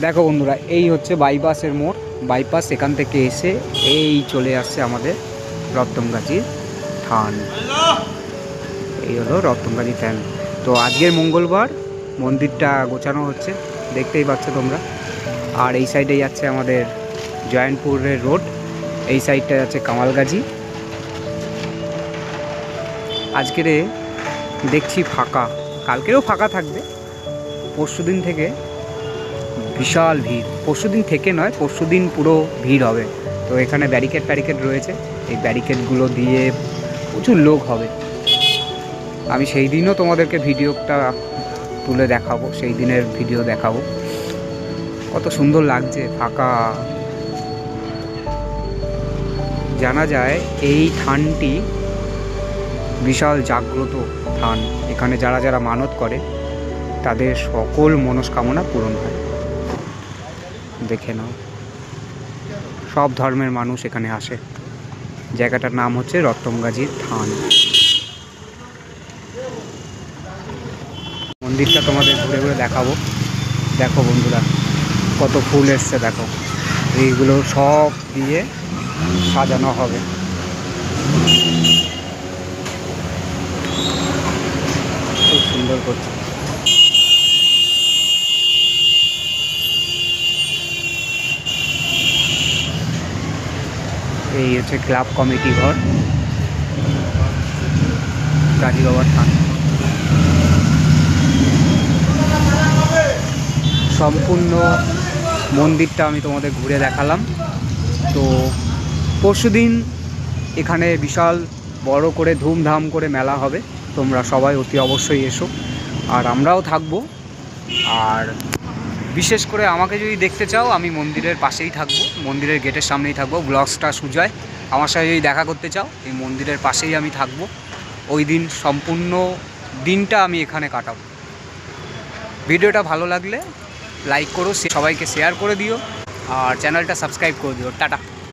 দেখো বন্ধুরা, এই হচ্ছে বাইপাসের মোড়। বাইপাস এখান থেকে এসে এই চলে আসছে আমাদের রত্তমগাছির থান। এই হলো রত্তমগাছি থান। তো আজকের মঙ্গলবার মন্দিরটা গোছানো হচ্ছে, দেখতেই পাচ্ছ তোমরা। আর এই সাইডে যাচ্ছে আমাদের জয়ন্তপুরের রোড, এই সাইডটা যাচ্ছে কামালগাছি। আজকের দেখছি ফাঁকা, কালকেও ফাঁকা থাকবে। পরশুদিন থেকে বিশাল ভিড়, পরশুদিন থেকে নয়, পরশুদিন পুরো ভিড় হবে। তো এখানে ব্যারিকেড রয়েছে, এই ব্যারিকেডগুলো দিয়ে প্রচুর লোক হবে। আমি সেই দিনও তোমাদেরকে ভিডিওটা তুলে দেখাবো, সেই দিনের ভিডিও দেখাবো। কত সুন্দর লাগছে ফাঁকা। জানা যায় এই থানটি বিশাল জাগ্রত থান। এখানে যারা যারা মানত করে তাদের সকল মনস্কামনা পূরণ হয়। দেখে নাও, সব ধর্মের মানুষ এখানে আসে। জায়গাটার নাম হচ্ছে রত্তমগাছির থান। মন্দিরটা তোমাদের ঘুরে ঘুরে দেখাবো। দেখো বন্ধুরা, কত ফুল এসছে দেখো। এইগুলো সব দিয়ে সাজানো হবে। খুব সুন্দর করছে। এই হচ্ছে ক্লাব কমিটি ঘর, গাজী বাবার থান। সম্পূর্ণ মন্দিরটা আমি তোমাদের ঘুরে দেখালাম। তো পরশুদিন এখানে বিশাল বড় করে ধুমধাম করে মেলা হবে, তোমরা সবাই অতি অবশ্যই এসো। আর আমরাও থাকবো। আর বিশেষ করে আমাকে যদি দেখতে চাও, আমি মন্দিরের পাশেই থাকবো, মন্দিরের গেটের সামনেই থাকবো। ব্লগসটা সুজয়, আমার সাথে যদি দেখা করতে চাও, এই মন্দিরের পাশেই আমি থাকবো। ওই দিন সম্পূর্ণ দিনটা আমি এখানে কাটাবো। ভিডিওটা ভালো লাগলে লাইক করো, সবাইকে শেয়ার করে দিও, আর চ্যানেলটা সাবস্ক্রাইব করে দিও। টাটা।